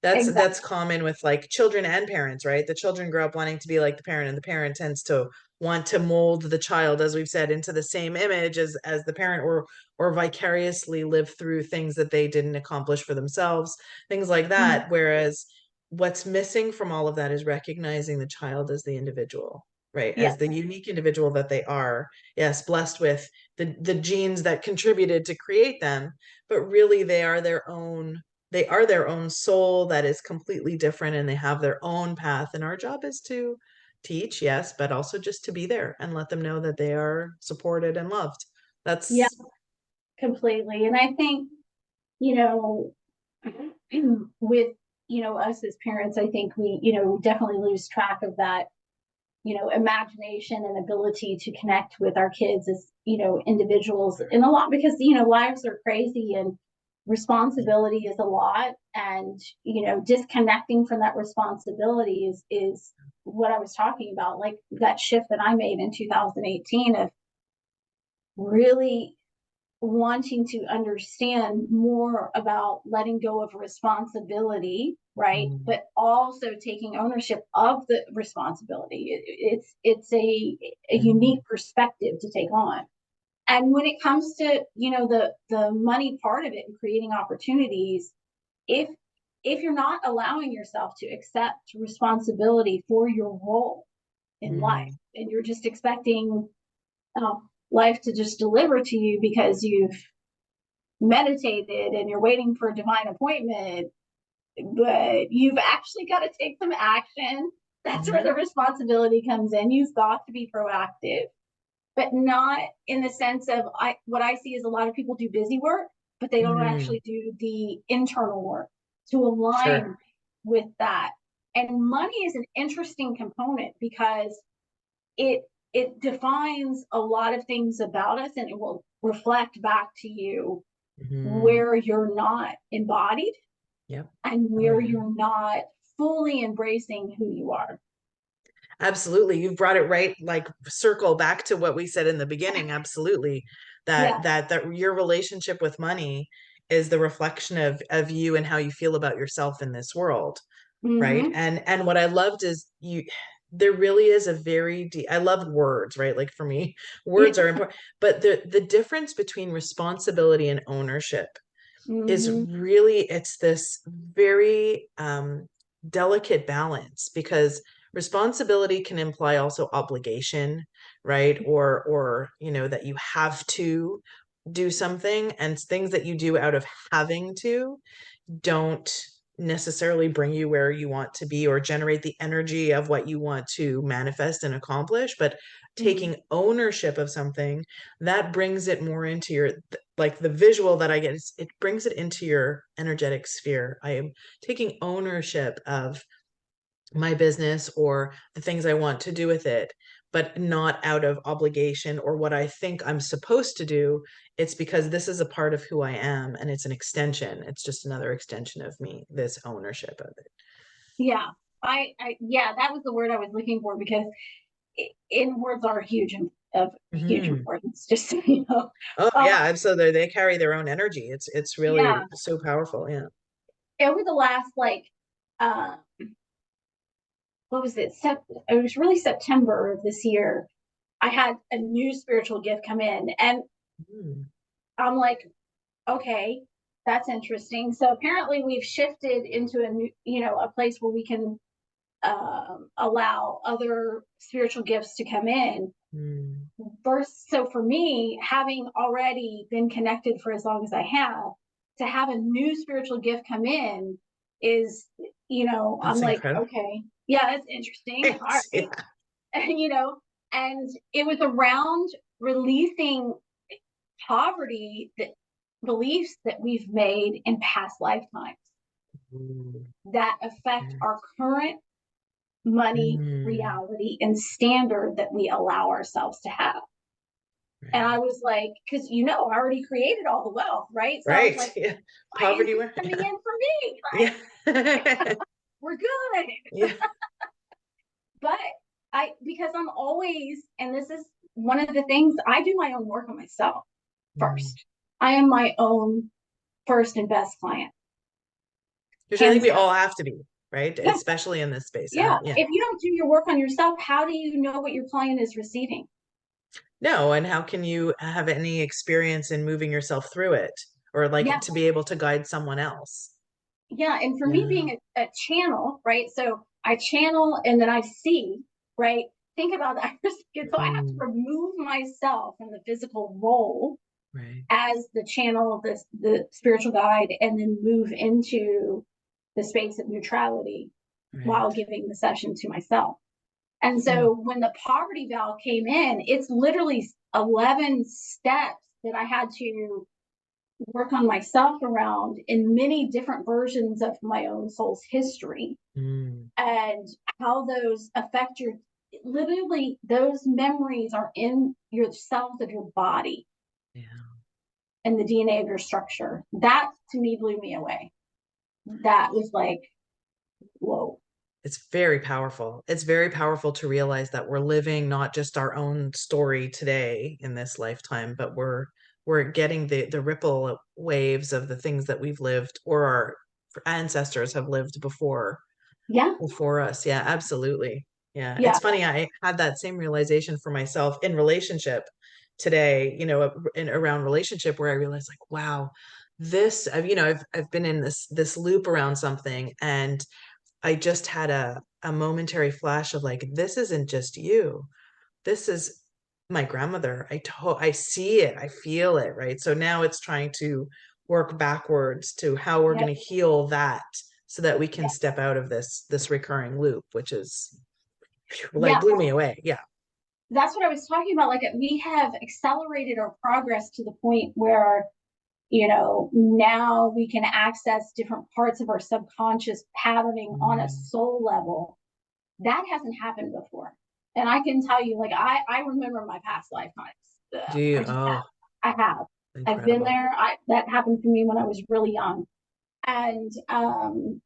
that's Exactly. that's common with like children and parents, right? The children grow up wanting to be like the parent, and the parent tends to want to mold the child, as we've said, into the same image as the parent, or vicariously live through things that they didn't accomplish for themselves, things like Mm, that. Whereas what's missing from all of that is recognizing the child as the individual, right? yeah, As the unique individual that they are. Yes, blessed with the genes that contributed to create them, but really they are their own soul that is completely different, and they have their own path, and our job is to teach, yes, but also just to be there and let them know that they are supported and loved. yeah, That's completely. And I think, you know, with, us as parents, I think we definitely lose track of that, imagination and ability to connect with our kids as, individuals in a lot because, lives are crazy and responsibility is a lot. And, disconnecting from that responsibility is what I was talking about, like that shift that I made in 2018 of really wanting to understand more about letting go of responsibility, right? mm, But also taking ownership of the responsibility. It's a mm, unique perspective to take on. And when it comes to the money part of it and creating opportunities, if if you're not allowing yourself to accept responsibility for your role in life, mm, and you're just expecting life to just deliver to you because you've meditated and you're waiting for a divine appointment, but you've actually got to take some action. That's where mm, the responsibility comes in. You've got to be proactive, but not in the sense of what I see is a lot of people do busy work, but they don't mm. actually do the internal work to Sure. align with that. And money is an interesting component because it it defines a lot of things about us and it will reflect back to you Mm. where you're not embodied Yep. and Oh, where yeah. you're not fully embracing who you are. Absolutely. You've brought it right, like circle back to what we said in the beginning. Absolutely. Yeah. That your relationship with money is the reflection of you and how you feel about yourself in this world. Right. Mm-hmm. And what I loved is there really is a very deep, I love words, right? Like for me, Yeah. words are important, but the difference between responsibility and ownership is Mm-hmm. really, it's this very delicate balance, because responsibility can imply also obligation, right? Or that you have to do something, and things that you do out of having to don't necessarily bring you where you want to be or generate the energy of what you want to manifest and accomplish. But Mm-hmm. taking ownership of something, that brings it more into your, like the visual that I get is it brings it into your energetic sphere. I am taking ownership of my business or the things I want to do with it, but not out of obligation or what I think I'm supposed to do. It's because this is a part of who I am, and it's an extension. It's just another extension of me, this ownership of it. Yeah. Yeah, that was the word I was looking for because in words are huge and of huge Hmm. importance, just so you know. Oh Uh, yeah, absolutely. They carry their own energy. It's yeah. really so powerful. Yeah. Over the last uh what was it? It was really September of this year. I had a new spiritual gift come in. And Mm. I'm like, okay, that's interesting. So apparently we've shifted into a new, a place where we can allow other spiritual gifts to come in. Mm. First, so for me, having already been connected for as long as I have, to have a new spiritual gift come in is, I'm That's like, incredible. okay, yeah, that's interesting. All Yeah. right. And it was around releasing poverty, that beliefs that we've made in past lifetimes Mm. that affect our current money Mm. reality and standard that we allow ourselves to have. And I Right. was like, because I already created all the wealth, right? So I was Right. like, Yeah. why Poverty. isn't it coming in for me? Yeah. Like, we're good. Yeah. But because I'm always, and this is one of the things, I do my own work on myself Mm. first. I am my own first and best client, Which I think hands we down. all have to be, right? Yeah. Especially in this space. Yeah. Yeah. If you don't do your work on yourself, how do you know what your client is receiving? No, and how can you have any experience in moving yourself through it or like Yeah. to be able to guide someone else? Yeah. And for me Yeah. being a channel, right? So I channel and then I see, right? Think about that. So I have to Mm. remove myself from the physical role Right. as the channel, the spiritual guide, and then move into the space of neutrality while Right. giving the session to myself. And Mm. so when the poverty vow came in, it's literally 11 steps that I had to work on myself around in many different versions of my own soul's history, Mm. and how those affect your, literally those memories are in your cells of your body Yeah. and the DNA of your structure. That to me blew me away. That was like, whoa. It's very powerful. It's very powerful to realize that we're living not just our own story today in this lifetime, but we're getting the ripple waves of the things that we've lived or our ancestors have lived Yeah. before us. Yeah, absolutely. Yeah. Yeah. It's funny, I had that same realization for myself in relationship today, in around relationship where I realized like, wow, this I've been in this loop around something and I just had a momentary flash of like, this isn't just you. This is my grandmother. I see it, I feel it, right? So now it's trying to work backwards to how we're Yeah. going to heal that so that we can Yeah. step out of this recurring loop, which is like Yeah. blew me away. Yeah. That's what I was talking about. Like, we have accelerated our progress to the point where, now we can access different parts of our subconscious patterning on a Mm. soul level. That hasn't happened before. And I can tell you, like, I remember my past lifetimes. Do you? I just have. Oh, I have. I've been incredible. there. That happened for me when I was really young. And I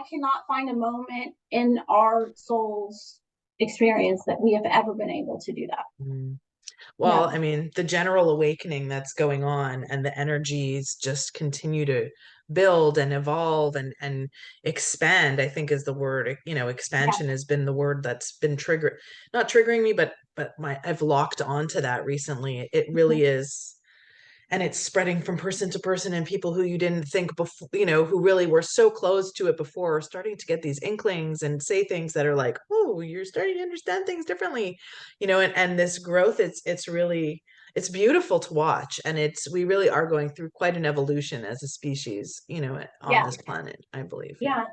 cannot find a moment in our soul's experience that we have ever been able to do that. Mm. Well, I No. mean, the general awakening that's going on and the energies just continue to build and evolve and expand, I think is the word. Yeah. Expansion has been the word that's been not triggering me, but I've locked onto that recently. It really is. And it's spreading from person to person and people who you didn't think before, who really were so close to it before are starting to get these inklings and say things that are like, oh, you're starting to understand things differently, and this growth, it's beautiful to watch. And we really are going through quite an evolution as a species, on Yeah. this planet, I believe. Yeah.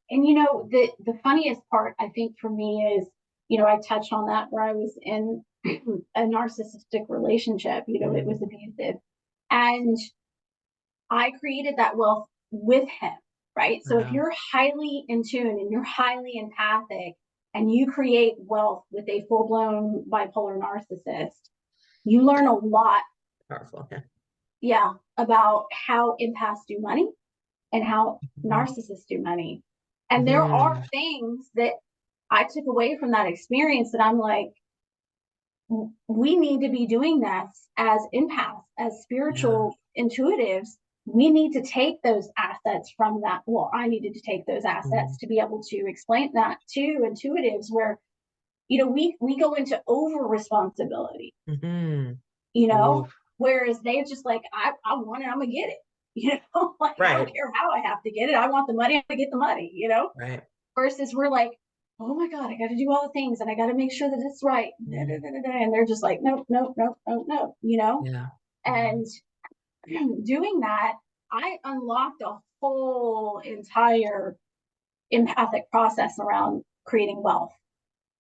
Yeah. And the funniest part I think for me is, I touched on that where I was in a narcissistic relationship, it was Mm. abusive. And I created that wealth with him, right? So if Wow. you're highly in tune and you're highly empathic and you create wealth with a full-blown bipolar narcissist, you learn a lot, Powerful. Yeah. yeah, about how empaths do money and how Mhm. narcissists do money. And there are Mhm. things that I took away from that experience that I'm like, we need to be doing that as empaths, as Yeah. spiritual intuitives. We need to take those assets from that. Well, I needed to take those assets Mm. to be able to explain that to intuitives where, we go into over responsibility. Mhm. you know, Ooh, whereas they just like, I want it, I'm gonna get it, like I don't right, care how I have to get it. I want the money, I'm gonna get the money, right. versus we're like, oh my God, I got to do all the things and I got to make sure that it's right. Mm, And they're just like, nope, nope, nope, nope, nope. yeah. Mhm. And doing that, I unlocked a whole entire empathic process around creating wealth.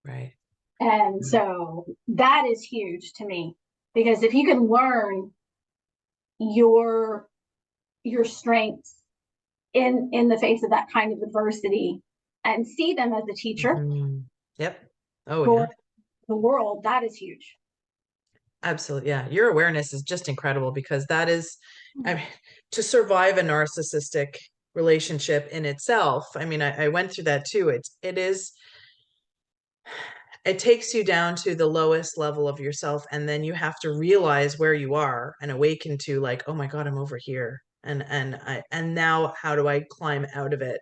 Right. And Mm, so that is huge to me because if you can learn your your strengths in the face of that kind of adversity and see them as a teacher mhm. Yep. Oh for yeah. the world, that is huge. Absolutely. Yeah. Your awareness is just incredible because that is, I mean, to survive a narcissistic relationship in itself. I mean, I went through that too. It takes you down to the lowest level of yourself, and then you have to realize where you are and awaken to like, oh my God, I'm over here. And now how do I climb out of it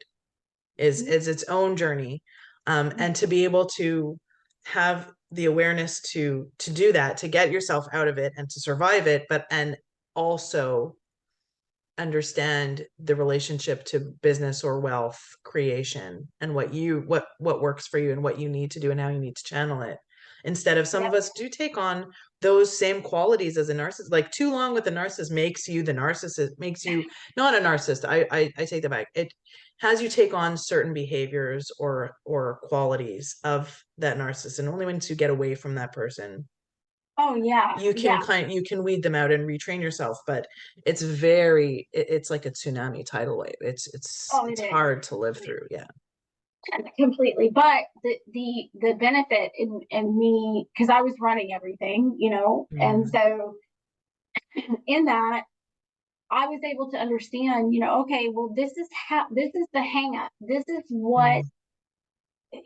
is its own journey. And to be able to have the awareness to do that, to get yourself out of it and to survive it, but and also understand the relationship to business or wealth creation and what works for you and what you need to do and how you need to channel it, instead of some of Yep. us do take on those same qualities as a narcissist. Like too long with the narcissist makes you the narcissist, makes you not a narcissist. I take that back. It has you take on certain behaviors or qualities of that narcissist, and only once you get away from that person Oh yeah, yeah. you can weed them out and retrain yourself. But it's like a tsunami tidal wave. Oh, it It's is hard to live through. Yeah. completely. But the benefit in me because I was running everything, and Mm, so in that I was able to understand, okay, well, this is the hang up. This is what mm,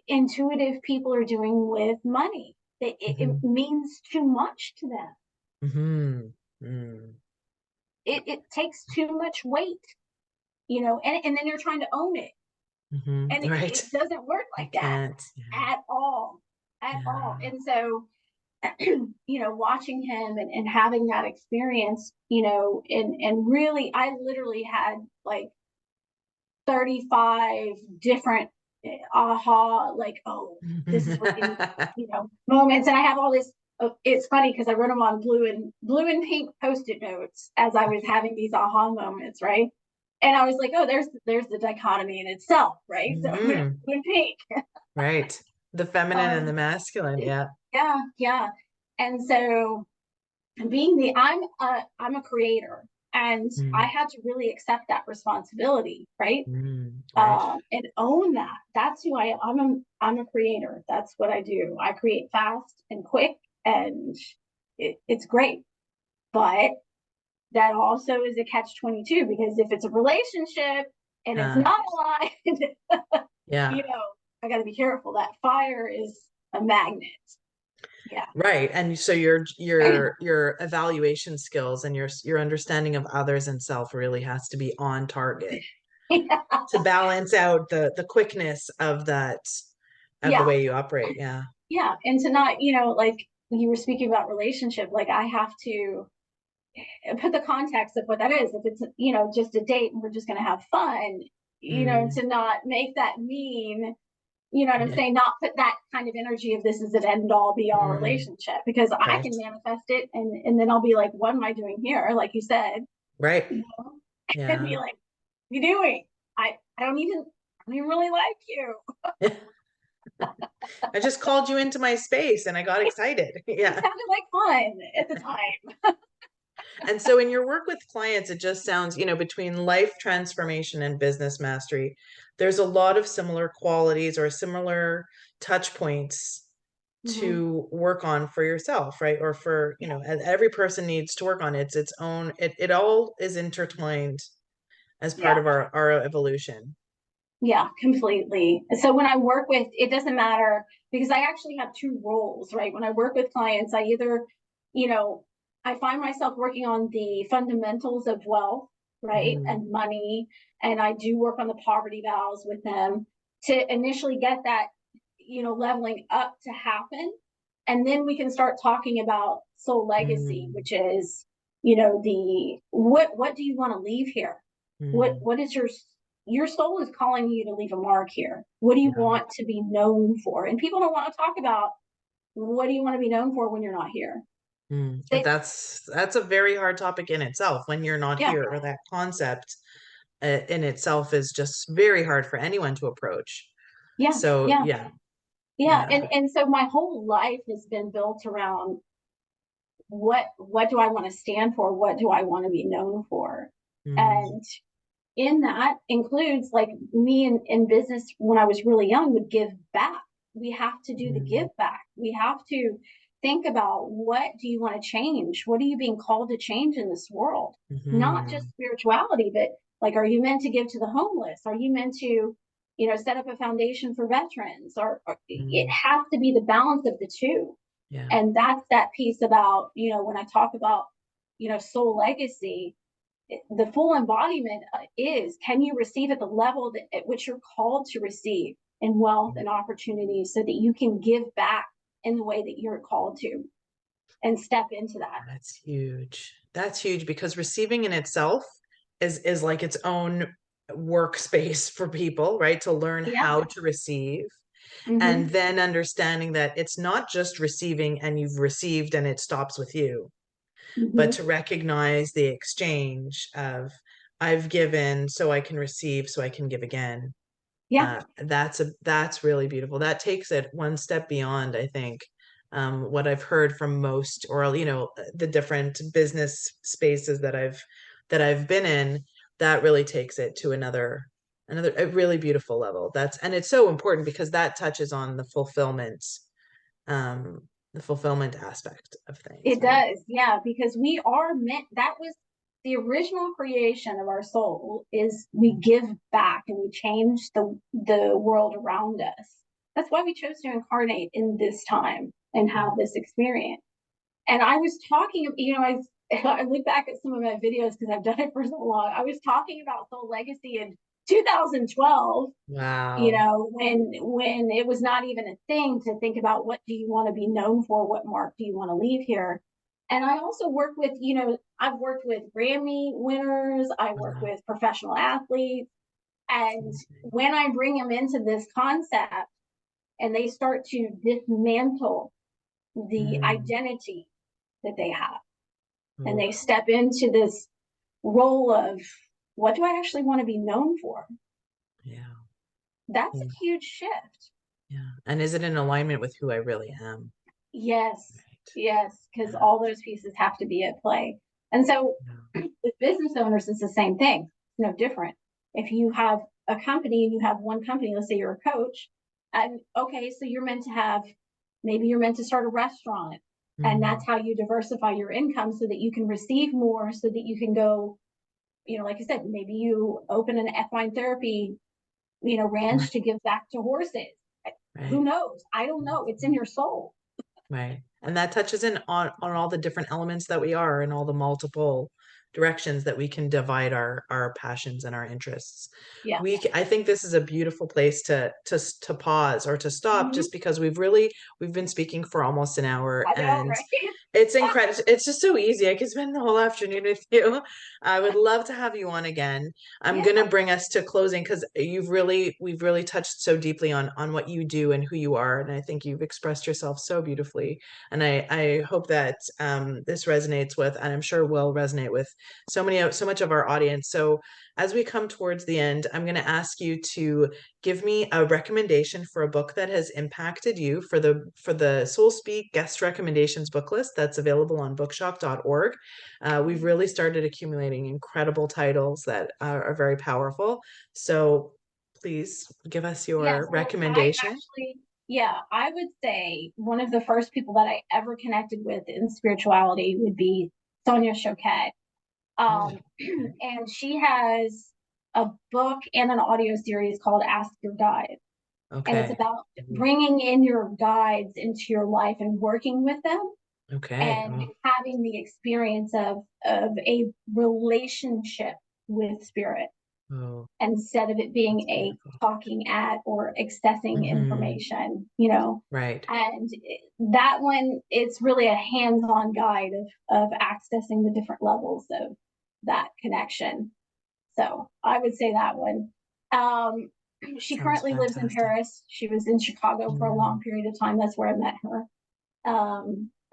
intuitive people are doing with money. It mhm, means too much to them. mhm, mm, It takes too much weight, and then you're trying to own it. mhm. And Right. it doesn't work You like that can't. Yeah. at all. At all. Yeah. And so, watching him and having that experience, and really I literally had like 35 different aha, like, oh, this is what you need, moments. And I have all this. It's funny because I wrote them on blue and pink post-it notes as I was having these aha moments, right? And I was like, oh, there's the dichotomy in itself, right? So I'm gonna have Mhm. blue and pink. Right. The feminine and the Um, masculine. Yeah. yeah, yeah. And so being I'm a creator, and I Mm, had to really accept that responsibility, right? right. And own that. That's who I am. I'm a creator. That's what I do. I create fast and quick, and it's great. But that also is a catch-22 because if it's a relationship and it's Uh, not aligned, yeah. you know, I got to be careful. That fire is a magnet. Yeah. Right. And so your evaluation skills and your understanding of others and self really has to be on target to balance out the quickness of the Yeah. way you operate. Yeah. Yeah. And to not, like you were speaking about relationship, like I have to put the context of what that is. If it's, just a date and we're just going to have fun, Mm, to not make that mean, you know what I'm yeah. saying? Not put that kind of energy of this is an end all be all Mm, relationship because I right. can manifest it and then I'll be like, what am I doing here? Like you said, Right. you know, and Yeah. be like, what are you doing? I don't even really like you. I just called you into my space and I got excited. It Yeah. sounded like fun at the time. And so in your work with clients, it just sounds, between life transformation and business mastery, there's a lot of similar qualities or similar touch points Mm-hmm. to work on for yourself, right? Or for, Yeah. every person needs to work on its own, it all is intertwined as part Yeah. of our evolution. Yeah, completely. So when I work with, it doesn't matter because I actually have two roles, right? When I work with clients, I either, you know, I find myself working on the fundamentals of wealth, right? Mhm. And money. And I do work on the poverty vows with them to initially get that, leveling up to happen. And then we can start talking about soul legacy, Mm, which is, you know, the what do you want to leave here? mm, What is your soul is calling you to leave a mark here. What do you yeah. want to be known for? And people don't want to talk about what do you want to be known for when you're not here. But They, that's a very hard topic in itself when you're not yeah, here, or that concept in itself is just very hard for anyone to approach. yeah, So yeah, yeah, yeah. yeah. And so my whole life has been built around what do I want to stand for? What do I want to be known for? Mm, And in that includes like me in business when I was really young would give back. We have to do the mm, give back. We have to think about what do you want to change? What are you being called to change in this world? Not just mhm, spirituality, but like, are you meant to give to the homeless? Are you meant to, set up a foundation for veterans? Or it mm, has to be the balance of the two. yeah. And that's that piece about, when I talk about, soul legacy, the full embodiment is, can you receive at the level at which you're called to receive in wealth and opportunities so that you can give back in the way that you're called to and step into that. That's huge. That's huge because receiving in itself is like its own workspace for people, right? To learn Yeah. how to receive, and Mm-hmm. then understanding that it's not just receiving and you've received and it stops with you, but Mm-hmm. to recognize the exchange of I've given so I can receive so I can give again. Yeah. That's really beautiful. That takes it one step beyond, I think, what I've heard from most, or the different business spaces that I've been in. That really takes it to another a really beautiful level. And it's so important because that touches on um, the fulfillment aspect of things, It right? does. Yeah. Because we are meant, that was the original creation of our soul, is we give back and we change the world around us. That's why we chose to incarnate in this time and Yeah. have this experience. And I was talking, I look back at some of my videos because I've done it for so long. I was talking about soul legacy in 2012, Wow. when it was not even a thing to think about what do you want to be known for, what mark do you want to leave here. And I also work with, I've worked with Grammy winners, I work Wow. with professional athletes. And when I bring them into this concept and they start to dismantle the Mm, identity that they have, and oh, they step into this role of what do I actually want to be known for? yeah. That's Yeah. a huge shift. Yeah. And is it in alignment with who I really am? Yes, Right. yes, because Yeah. all those pieces have to be at play. And so Yeah. with business owners, it's the same thing. It's no different. If you have a company and you have one company, let's say you're a coach, and okay, so you're meant to have, maybe you're meant to start a restaurant, and that's Mm, how you diversify your income so that you can receive more, so that you can go, like I said, maybe you open an equine therapy, ranch right. to give back to horses. Who Right. knows? I don't know. It's in your soul. Right. And that touches in on all the different elements that we are, and all the multiple directions that we can divide our passions and our interests. Yeah. I think this is a beautiful place to pause or to stop, Mm-hmm. just because we've been speaking for almost an hour, I know, and right? it's incredible. It's just so easy. I could spend the whole afternoon with you. I would love to have you on again. I'm Yeah. gonna bring us to closing because we've really touched so deeply on what you do and who you are, and I think you've expressed yourself so beautifully. And I hope that this resonates with, and I'm sure will resonate with so much of our audience. So as we come towards the end, I'm going to ask you to give me a recommendation for a book that has impacted you, for the Soul Speak guest recommendations book list that's available on bookshop.org. We've really started accumulating incredible titles that are very powerful. So please give us Yeah. your So I recommendation. actually, yeah, I would say one of the first people that I ever connected with in spirituality would be Sonia Choquette. Oh, And she has a book and an audio series called Ask Your Guide. And it's okay. about bringing in your guides into your life and working with them Okay. and Oh, having the experience of a relationship with spirit. Oh, instead of it being that's a beautiful. talking at or accessing Hmm. information, Right. and that one, it's really a hands-on guide of accessing the different levels of that connection. So I would say that one. Um, she Sounds currently lives in fantastic. Paris. She was in Chicago for a long Mm. period of time. That's where I met her.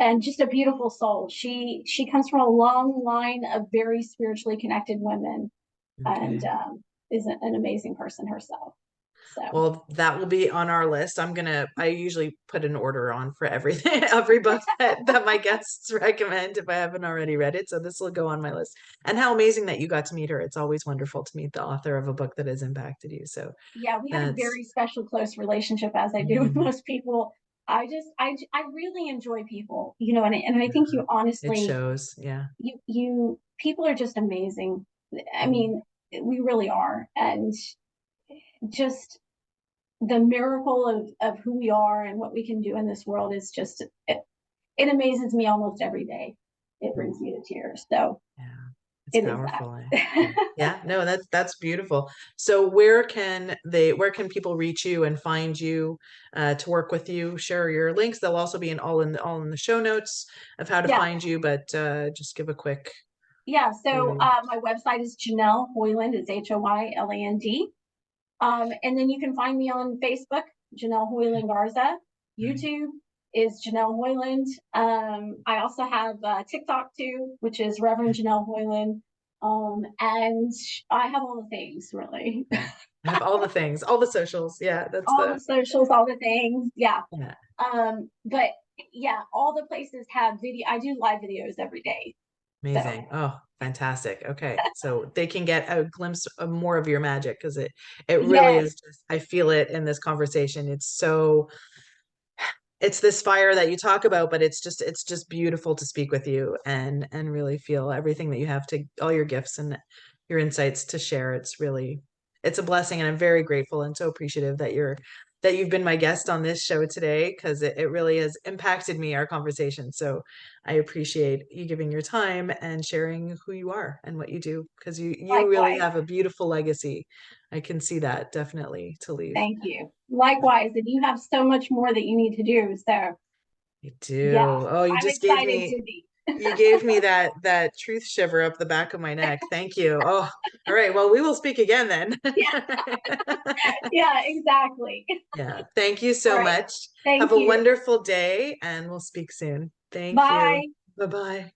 And just a beautiful soul. She comes from a long line of very spiritually connected women, and Okay. is an amazing person herself. So Well, that will be on our list. I usually put an order on for everything, every book that my guests recommend if I haven't already read it. So this will go on my list. And how amazing that you got to meet her. It's always wonderful to meet the author of a book that has impacted you. So yeah, we had a that's, very special, close relationship, as I do with mm, most people. I really enjoy people, and I think you it honestly, shows. Yeah. you people are just amazing. I Mm. mean, we really are, and just the miracle of who we are and what we can do in this world is just it amazes me almost every day. It brings me to tears. So Yeah. It's it is powerful. Eh? that. Yeah, no, that's beautiful. So where can people reach you and find you to work with you? Share your links. They'll also be all in the show notes of how to Yeah. find you, but just give a quick Yeah. So overview. my website is Janelle Hoyland, is Hoyland. And then you can find me on Facebook, Janelle Hoyland Garza. Right. YouTube is Janelle Hoyland. I also have TikTok too, which is Reverend Janelle Hoyland. And I have all the things really. Yeah. I have all the things, all the socials. Yeah, that's All the the socials, all the things. Yeah. yeah. But yeah, all the places have video. I do live videos every day. So Amazing. Oh, fantastic. Okay. So they can get a glimpse of more of your magic because it really yes, is just I feel it in this conversation. It's this fire that you talk about, but it's just beautiful to speak with you and really feel everything that you have to all your gifts and your insights to share. It's a blessing, and I'm very grateful and so appreciative that you've been my guest on this show today because it really has impacted me, our conversation. So I appreciate you giving your time and sharing who you are and what you do because you really likewise. have a beautiful legacy. I can see that definitely to leave. Thank you. Likewise, and you have so much more that you need to do. So I yeah, do. Oh, I'm excited to be. you gave me that truth shiver up the back of my neck. Thank you. Oh, all right. Well, we will speak again then. Yeah, yeah, exactly. Yeah. Thank you All so right. much. Have Thank a you. wonderful day and we'll speak soon. Thank you. Bye. Bye-bye.